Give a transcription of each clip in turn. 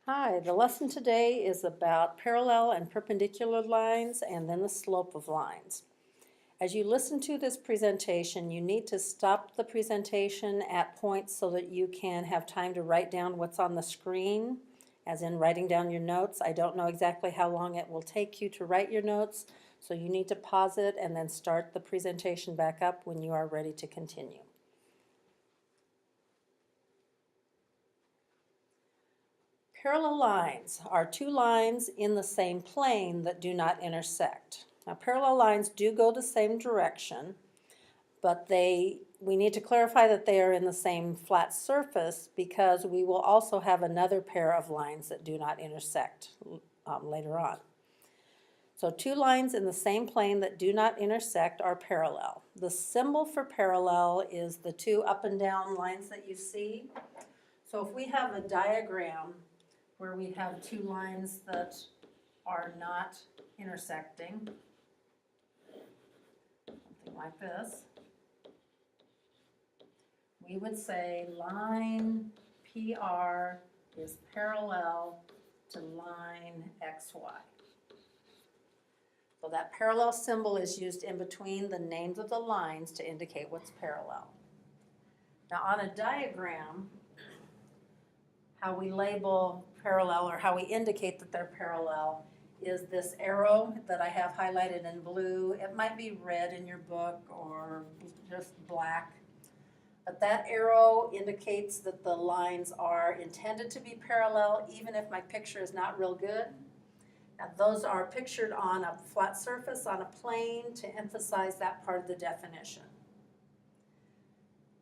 Hi, the lesson today is about parallel and perpendicular lines and then the slope of lines. As you listen to this presentation, you need to stop the presentation at points so that you can have time to write down what's on the screen, as in writing down your notes. I don't know exactly how long it will take you to write your notes, so you need to pause it and then start the presentation back up when you are ready to continue. Parallel lines are two lines in the same plane that do not intersect. Now, parallel lines do go the same direction, but we need to clarify that they are in the same flat surface because we will also have another pair of lines that do not intersect later on. So two lines in the same plane that do not intersect are parallel. The symbol for parallel is the two up and down lines that you see. So if we have a diagram where we have two lines that are not intersecting, something like this, we would say line PR is parallel to line XY. So that parallel symbol is used in between the names of the lines to indicate what's parallel. Now on a diagram, how we label parallel or how we indicate that they're parallel is this arrow that I have highlighted in blue. It might be red in your book or just black. But that arrow indicates that the lines are intended to be parallel even if my picture is not real good. Now those are pictured on a flat surface, on a plane, to emphasize that part of the definition.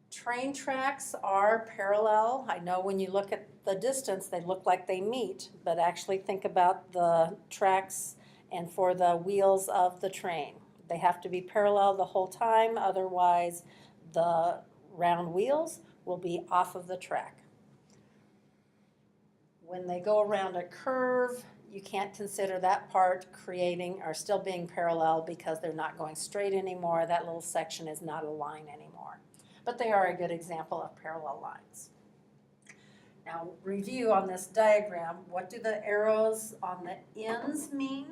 Train tracks are parallel. I know when you look at the distance, they look like they meet, but actually think about the tracks and for the wheels of the train. They have to be parallel the whole time, otherwise the round wheels will be off of the track. When they go around a curve, you can't consider that part creating or still being parallel because they're not going straight anymore. That little section is not a line anymore. But they are a good example of parallel lines. Now, review on this diagram. What do the arrows on the ends mean?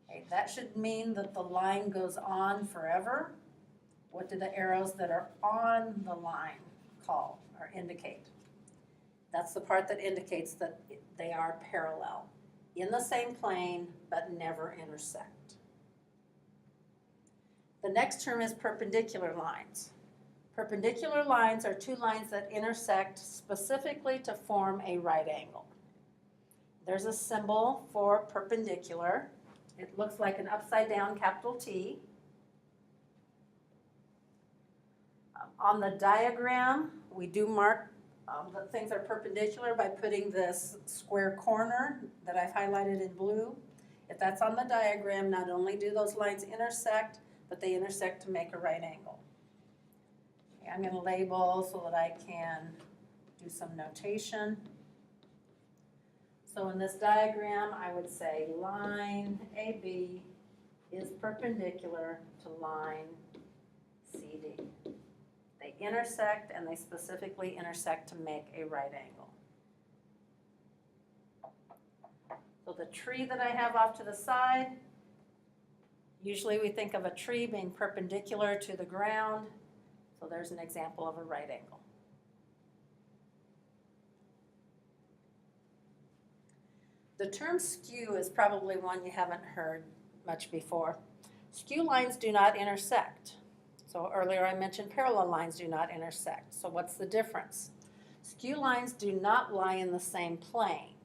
Okay, that should mean that the line goes on forever. What do the arrows that are on the line call or indicate? That's the part that indicates that they are parallel, in the same plane, but never intersect. The next term is perpendicular lines. Perpendicular lines are two lines that intersect specifically to form a right angle. There's a symbol for perpendicular. It looks like an upside down capital T. On the diagram, we do mark that things are perpendicular by putting this square corner that I've highlighted in blue. If that's on the diagram, not only do those lines intersect, but they intersect to make a right angle. Okay, I'm going to label so that I can do some notation. So in this diagram, I would say line AB is perpendicular to line CD. They intersect, and they specifically intersect to make a right angle. So the tree that I have off to the side, usually we think of a tree being perpendicular to the ground, so there's an example of a right angle. The term skew is probably one you haven't heard much before. Skew lines do not intersect. So earlier I mentioned parallel lines do not intersect. So what's the difference? Skew lines do not lie in the same plane.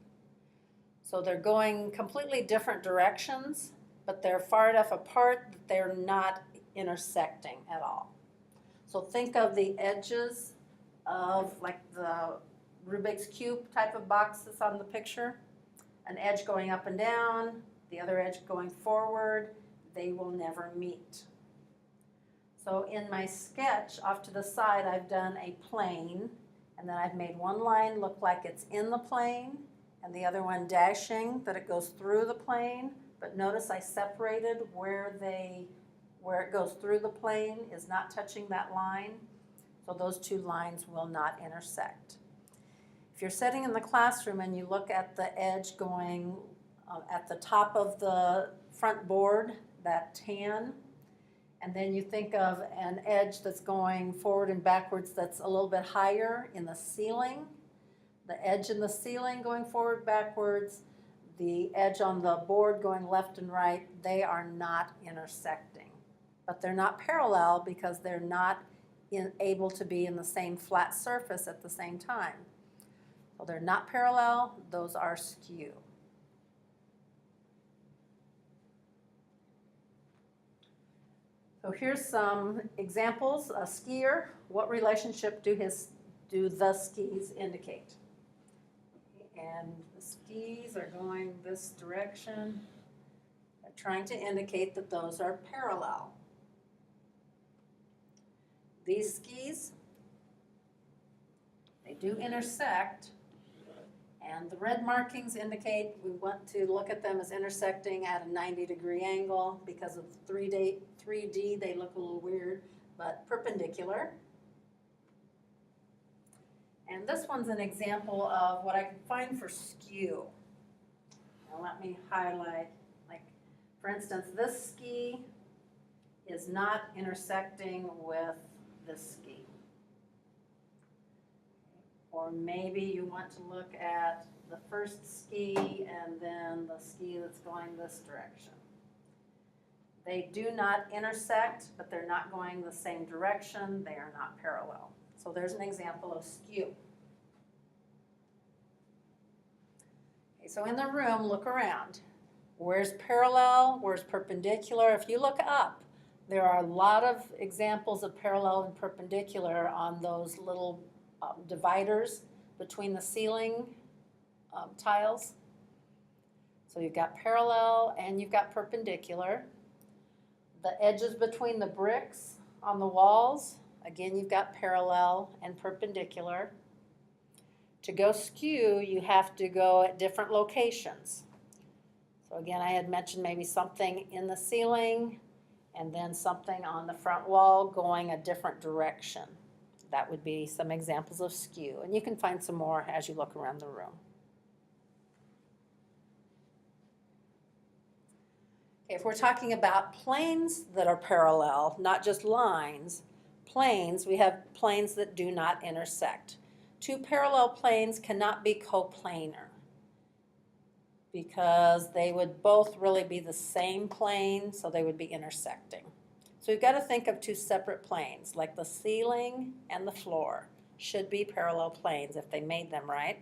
So they're going completely different directions, but they're far enough apart that they're not intersecting at all. So think of the edges of like the Rubik's Cube type of box that's on the picture. An edge going up and down, the other edge going forward. They will never meet. So in my sketch off to the side, I've done a plane, and then I've made one line look like it's in the plane, and the other one dashing that it goes through the plane. But notice I separated where it goes through the plane is not touching that line. So those two lines will not intersect. If you're sitting in the classroom and you look at the edge going at the top of the front board, that tan, and then you think of an edge that's going forward and backwards that's a little bit higher in the ceiling, the edge in the ceiling going forward, backwards, the edge on the board going left and right, they are not intersecting. But they're not parallel because they're not able to be in the same flat surface at the same time. So they're not parallel, those are skew. So here's some examples. A skier, what relationship do the skis indicate? And the skis are going this direction. They're trying to indicate that those are parallel. These skis, they do intersect, and the red markings indicate we want to look at them as intersecting at a 90-degree angle. Because of 3D, they look a little weird, but perpendicular. And this one's an example of what I can find for skew. Now let me highlight, like, for instance, this ski is not intersecting with this ski. Or maybe you want to look at the first ski and then the ski that's going this direction. They do not intersect, but they're not going the same direction. They are not parallel. So there's an example of skew. Okay, so in the room, look around. Where's parallel? Where's perpendicular? If you look up, there are a lot of examples of parallel and perpendicular on those little dividers between the ceiling tiles. So you've got parallel and you've got perpendicular. The edges between the bricks on the walls, again, you've got parallel and perpendicular. To go skew, you have to go at different locations. So again, I had mentioned maybe something in the ceiling and then something on the front wall going a different direction. That would be some examples of skew. And you can find some more as you look around the room. Okay, if we're talking about planes that are parallel, not just lines, planes, we have planes that do not intersect. Two parallel planes cannot be coplanar because they would both really be the same plane, so they would be intersecting. So we've got to think of two separate planes, like the ceiling and the floor should be parallel planes if they made them right.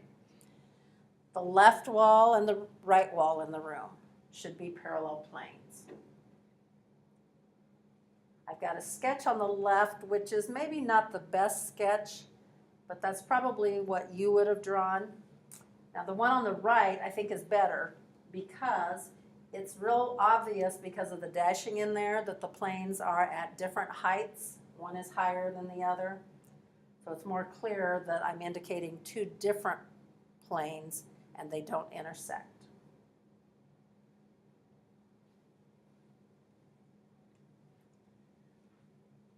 The left wall and the right wall in the room should be parallel planes. I've got a sketch on the left, which is maybe not the best sketch, but that's probably what you would have drawn. Now the one on the right I think is better because it's real obvious because of the dashing in there that the planes are at different heights. One is higher than the other. So it's more clear that I'm indicating two different planes and they don't intersect.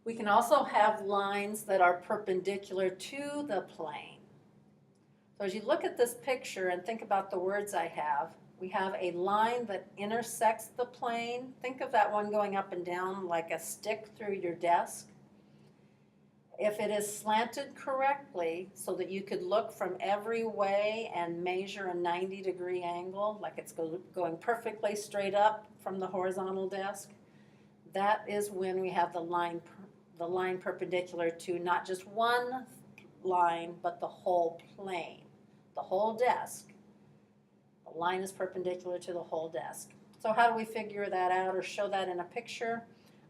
We can also have lines that are perpendicular to the plane. So as you look at this picture and think about the words I have, we have a line that intersects the plane. Think of that one going up and down like a stick through your desk. If it is slanted correctly so that you could look from every way and measure a 90-degree angle, like it's going perfectly straight up from the horizontal desk, that is when we have the line perpendicular to not just one line, but the whole plane, the whole desk. The line is perpendicular to the whole desk. So how do we figure that out or show that in a picture?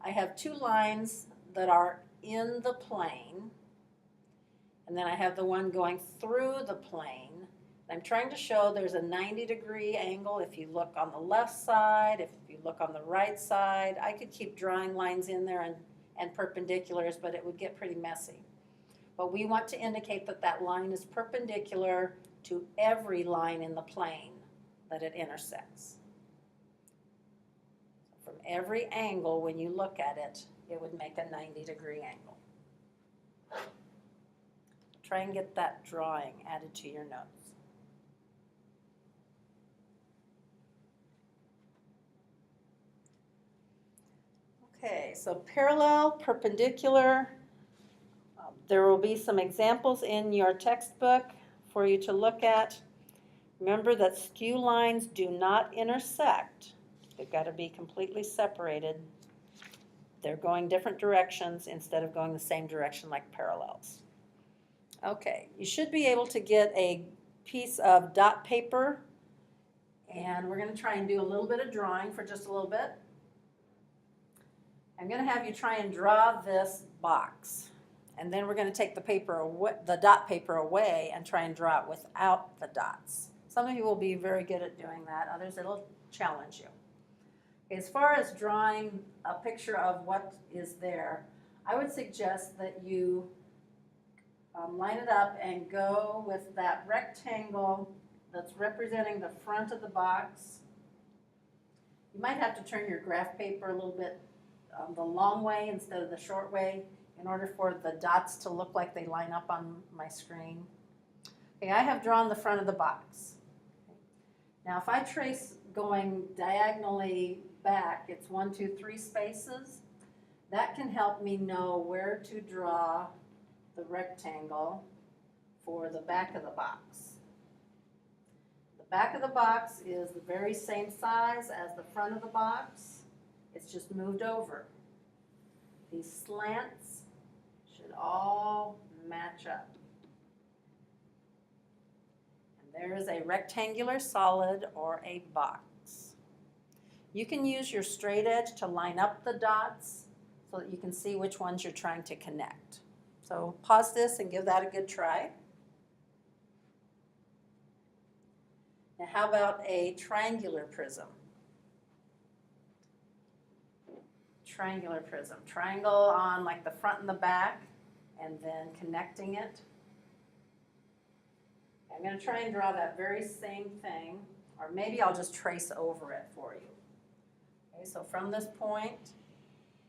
I have two lines that are in the plane, and then I have the one going through the plane. I'm trying to show there's a 90-degree angle if you look on the left side, if you look on the right side. I could keep drawing lines in there and perpendiculars, but it would get pretty messy. But we want to indicate that that line is perpendicular to every line in the plane that it intersects. From every angle, when you look at it, it would make a 90-degree angle. try and get that drawing added to your notes. Okay, so parallel, perpendicular. There will be some examples in your textbook for you to look at. Remember that skew lines do not intersect. They've got to be completely separated. They're going different directions instead of going the same direction like parallels. Okay, you should be able to get a piece of dot paper, and we're going to try and do a little bit of drawing for just a little bit. I'm going to have you try and draw this box, and then we're going to take the dot paper away and try and draw it without the dots. Some of you will be very good at doing that, others it'll challenge you. As far as drawing a picture of what is there, I would suggest that you line it up and go with that rectangle that's representing the front of the box. You might have to turn your graph paper a little bit the long way instead of the short way in order for the dots to look like they line up on my screen. Okay, I have drawn the front of the box. Now if I trace going diagonally back, it's 1, 2, 3 spaces. That can help me know where to draw the rectangle for the back of the box. The back of the box is the very same size as the front of the box. It's just moved over. These slants should all match up. And there is a rectangular solid or a box. You can use your straight edge to line up the dots so that you can see which ones you're trying to connect. So pause this and give that a good try. Now how about a triangular prism? Triangular prism. Triangle on like the front and the back and then connecting it. I'm going to try and draw that very same thing, or maybe I'll just trace over it for you. Okay, so from this point,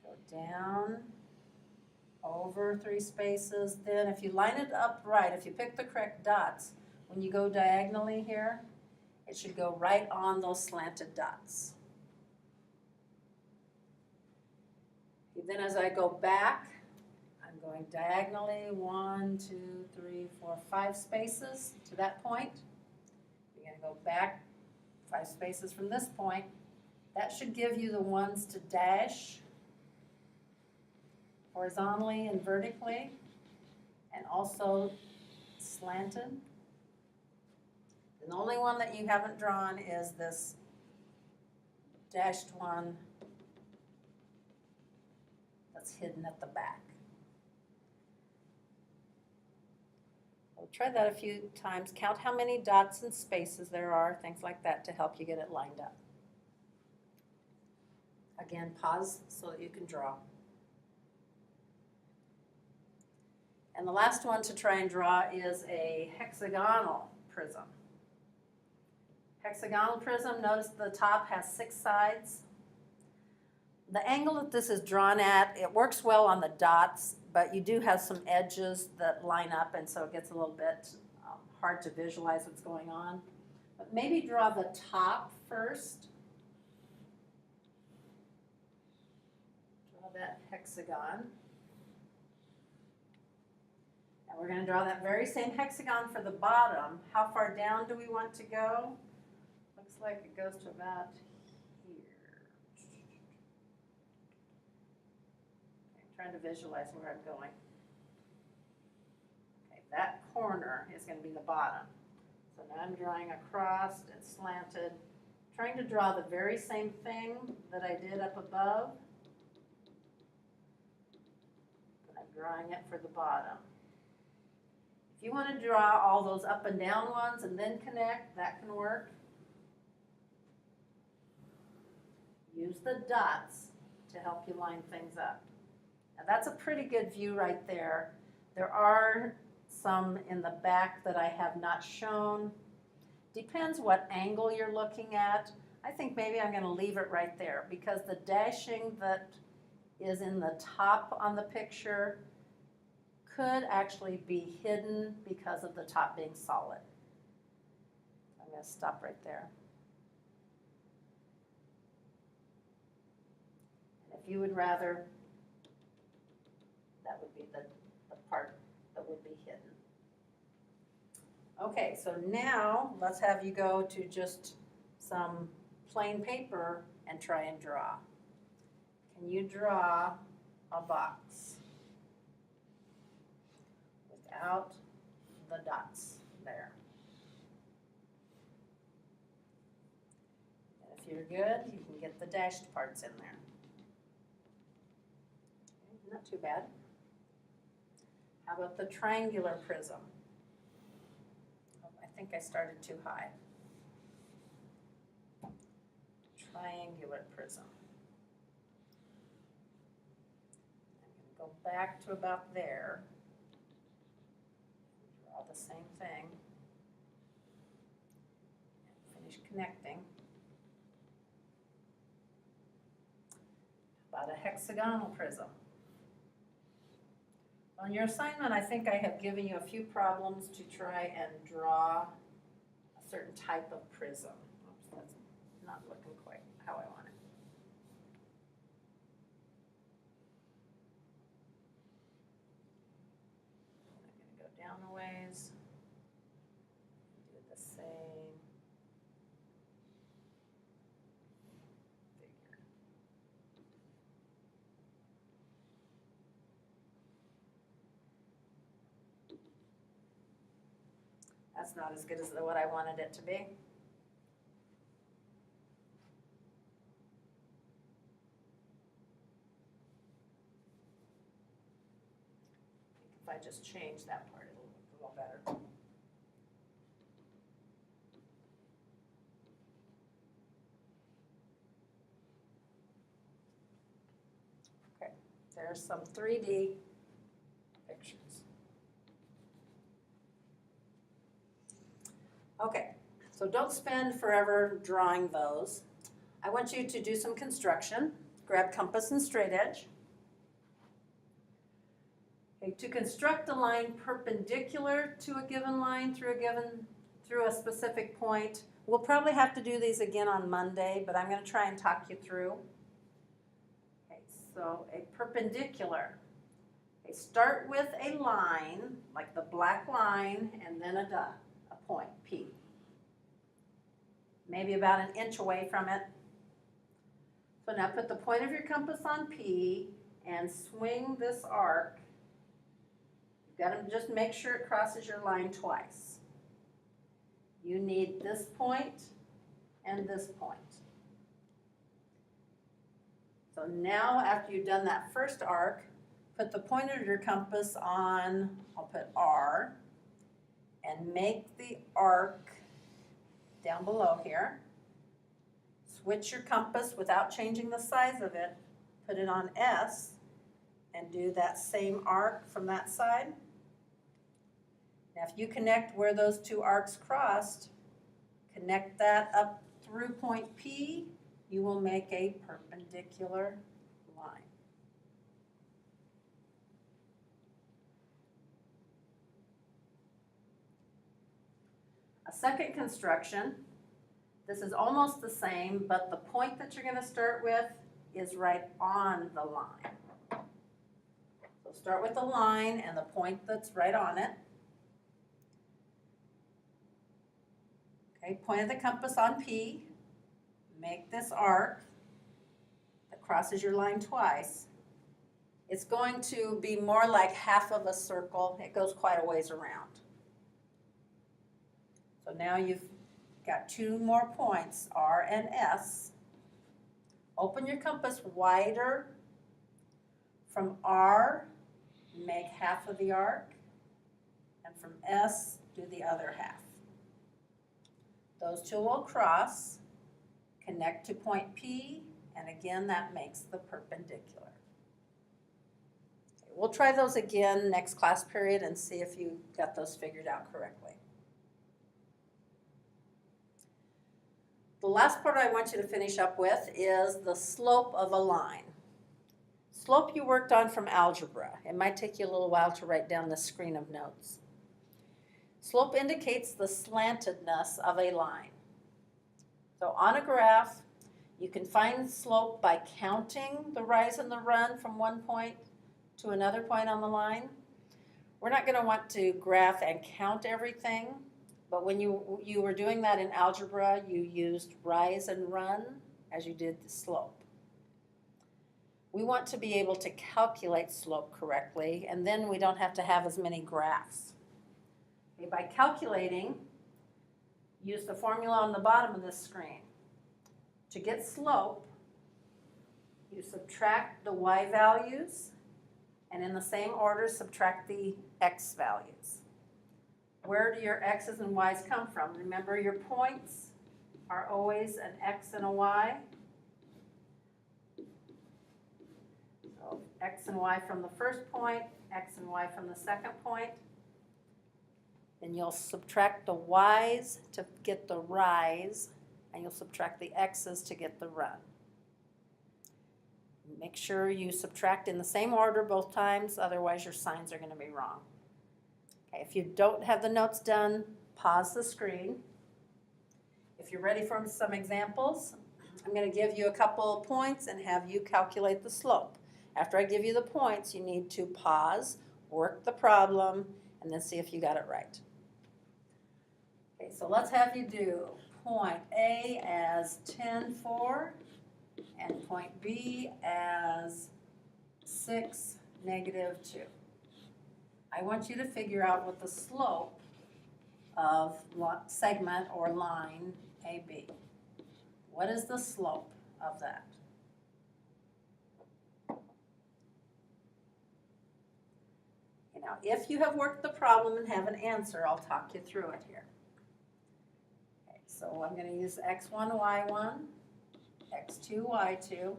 go down, over 3 spaces. Then if you line it up right, if you pick the correct dots, when you go diagonally here, it should go right on those slanted dots. Then as I go back, I'm going diagonally 1, 2, 3, 4, 5 spaces to that point. You're going to go back 5 spaces from this point. That should give you the ones to dash horizontally and vertically, and also slanted. And the only one that you haven't drawn is this dashed one that's hidden at the back. We'll try that a few times. Count how many dots and spaces there are, things like that, to help you get it lined up. Again, pause so that you can draw. And the last one to try and draw is a hexagonal prism. Hexagonal prism, notice the top has 6 sides. The angle that this is drawn at, it works well on the dots, but you do have some edges that line up, and so it gets a little bit hard to visualize what's going on. But maybe draw the top first. Draw that hexagon. And we're going to draw that very same hexagon for the bottom. How far down do we want to go? Looks like it goes to about here. Okay, I'm trying to visualize where I'm going. Okay, that corner is going to be the bottom. So now I'm drawing across and slanted, trying to draw the very same thing that I did up above. But I'm drawing it for the bottom. If you want to draw all those up and down ones and then connect, that can work. Use the dots to help you line things up. Now that's a pretty good view right there. There are some in the back that I have not shown. Depends what angle you're looking at. I think maybe I'm going to leave it right there because the dashing that is in the top on the picture could actually be hidden because of the top being solid. I'm going to stop right there. And if you would rather, that would be the part that would be hidden. Okay, so now let's have you go to just some plain paper and try and draw. Can you draw a box without the dots there? And if you're good, you can get the dashed parts in there. Okay, not too bad. How about the triangular prism? Oh, I think I started too high. Triangular prism. I'm going to go back to about there. Draw the same thing. And finish connecting. About a hexagonal prism. On your assignment, I think I have given you a few problems to try and draw a certain type of prism. Oops, that's not looking quite how I want it. I'm going to go down a ways, do the same figure. That's not as good as what I wanted it to be. If I just change that part, it'll look a little better. Okay, there's some 3D pictures. Okay, so don't spend forever drawing those. I want you to do some construction. Grab compass and straight edge. Okay, to construct a line perpendicular to a given line through a specific point, we'll probably have to do these again on Monday, but I'm going to try and talk you through. Okay, so a perpendicular. Okay, start with a line, like the black line, and then a dot. Point, P. Maybe about an inch away from it. So now put the point of your compass on P and swing this arc. You've got to just make sure it crosses your line twice. You need this point and this point. So now after you've done that first arc, put the point of your compass on, I'll put R, and make the arc down below here. Switch your compass without changing the size of it. Put it on S and do that same arc from that side. Now if you connect where those two arcs crossed, connect that up through point P, you will make a perpendicular line. Second construction, this is almost the same, but the point that you're going to start with is right on the line. So start with the line and the point that's right on it. Okay, point of the compass on P, make this arc that crosses your line twice. It's going to be more like half of a circle. It goes quite a ways around. So now you've got two more points, R and S. Open your compass wider. From R, make half of the arc. And from S, do the other half. Those two will cross, connect to point P, and again that makes the perpendicular. Okay, we'll try those again next class period and see if you got those figured out correctly. The last part I want you to finish up with is the slope of a line. Slope you worked on from algebra. It might take you a little while to write down the screen of notes. Slope indicates the slantedness of a line. So on a graph, you can find slope by counting the rise and the run from one point to another point on the line. We're not going to want to graph and count everything, but when you were doing that in algebra, you used rise and run as you did the slope. We want to be able to calculate slope correctly, and then we don't have to have as many graphs. Okay, by calculating, use the formula on the bottom of this screen. To get slope, you subtract the y values, and in the same order, subtract the x values. Where do your x's and y's come from? Remember, your points are always an x and a y. So x and y from the first point, x and y from the second point. Then you'll subtract the y's to get the rise, and you'll subtract the x's to get the run. Make sure you subtract in the same order both times, otherwise your signs are going to be wrong. Okay, if you don't have the notes done, pause the screen. If you're ready for some examples, I'm going to give you a couple points and have you calculate the slope. After I give you the points, you need to pause, work the problem, and then see if you got it right. Okay, so let's have you do point A as 10, 4, and point B as 6, negative 2. I want you to figure out what the slope of segment or line AB. What is the slope of that? Now, if you have worked the problem and have an answer, I'll talk you through it here. Okay, so I'm going to use x1, y1, x2, y2.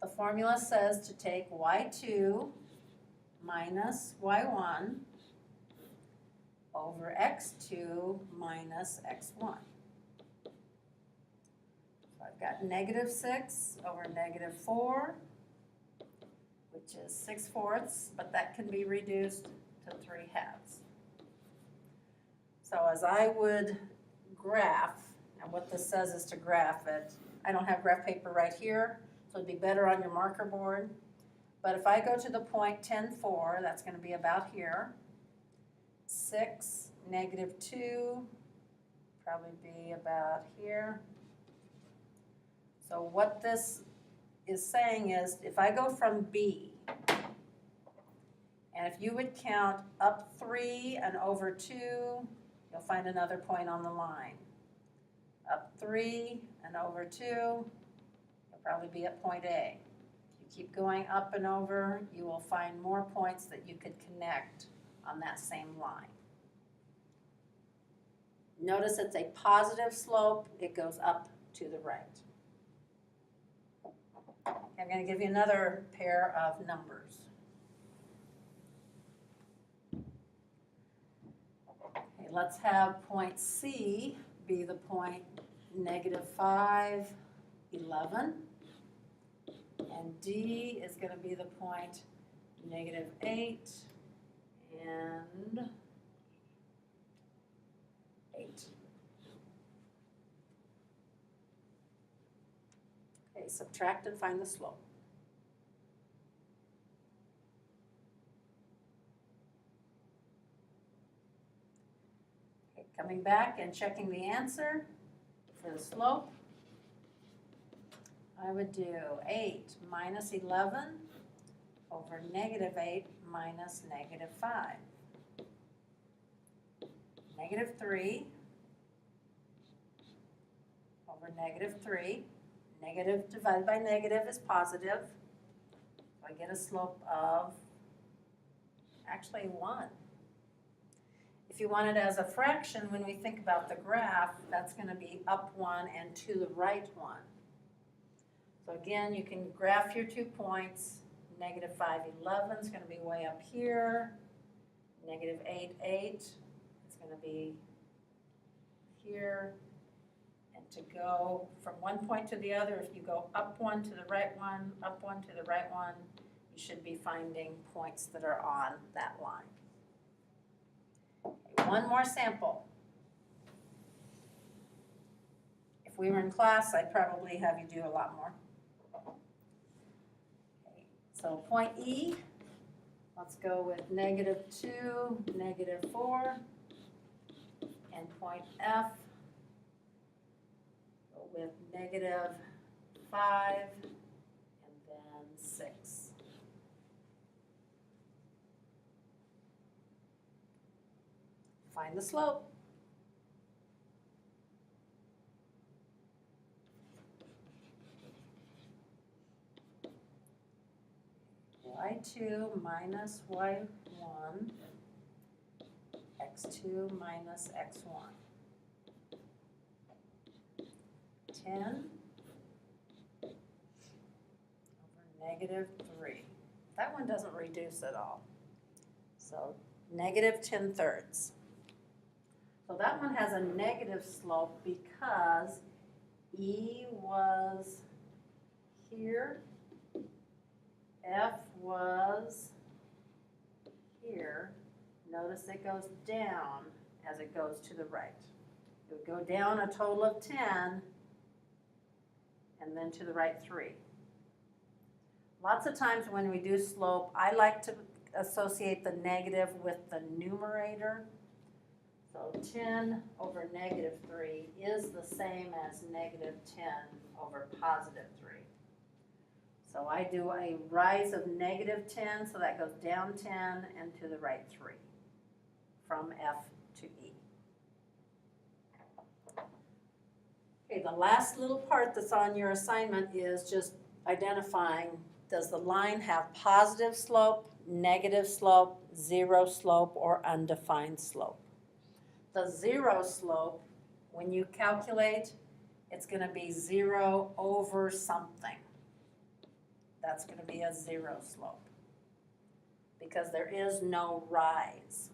The formula says to take y2 minus y1 over x2 minus x1. So I've got negative 6 over negative 4, which is 6/4, but that can be reduced to 3/2. So as I would graph, and what this says is to graph it, I don't have graph paper right here, so it'd be better on your marker board. But if I go to the point 10, 4, that's going to be about here. 6, negative 2, probably be about here. So what this is saying is, if I go from B, and if you would count up 3 and over 2, you'll find another point on the line. Up 3 and over 2, you'll probably be at point A. If you keep going up and over, you will find more points that you could connect on that same line. Notice it's a positive slope, it goes up to the right. I'm going to give you another pair of numbers. Okay, let's have point C be the point negative 5, 11. And D is going to be the point negative 8 and 8. Okay, subtract and find the slope. Okay, coming back and checking the answer for the slope, I would do 8 minus 11 over negative 8 minus negative 5. Negative 3 over negative 3. Negative divided by negative is positive. So I get a slope of actually 1. If you want it as a fraction, when we think about the graph, that's going to be up 1 and to the right 1. So again, you can graph your 2 points. Negative 5, 11 is going to be way up here. Negative 8, 8 is going to be here. And to go from one point to the other. If you go up one to the right one, up one to the right one, you should be finding points that are on that line. Okay, one more sample. If we were in class, I'd probably have you do a lot more. Okay, so point E, let's go with -2, -4, and point F, go with -5, and then 6. Find the slope. y2 minus y1, x2 minus x1. 10 over -3. That one doesn't reduce at all. So -10/3. So that one has a negative slope because E was here, F was here. Notice it goes down as it goes to the right. It would go down a total of 10, and then to the right 3. Lots of times when we do slope, I like to associate the negative with the numerator. So 10 over -3 is the same as -10 over +3. So I do a rise of -10, so that goes down 10 and to the right 3 from F to E. Okay, the last little part that's on your assignment is just identifying, does the line have positive slope, negative slope, zero slope, or undefined slope? The zero slope, when you calculate, it's going to be 0 over something. That's going to be a zero slope because there is no rise.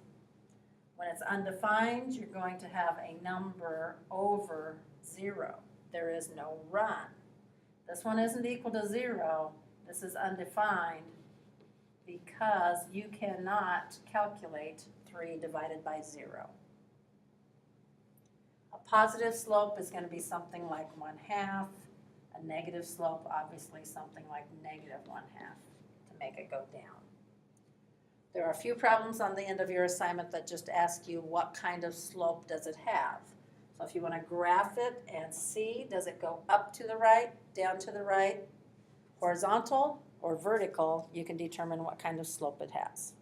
When it's undefined, you're going to have a number over 0. There is no run. This one isn't equal to 0. This is undefined because you cannot calculate 3 divided by 0. A positive slope is going to be something like 1/2. A negative slope, obviously something like -1/2 to make it go down. There are a few problems on the end of your assignment that just ask you what kind of slope does it have. So if you want to graph it and see, does it go up to the right, down to the right, horizontal or vertical, you can determine what kind of slope it has.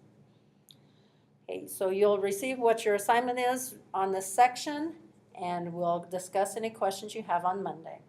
Okay, so you'll receive what your assignment is on this section, and we'll discuss any questions you have on Monday.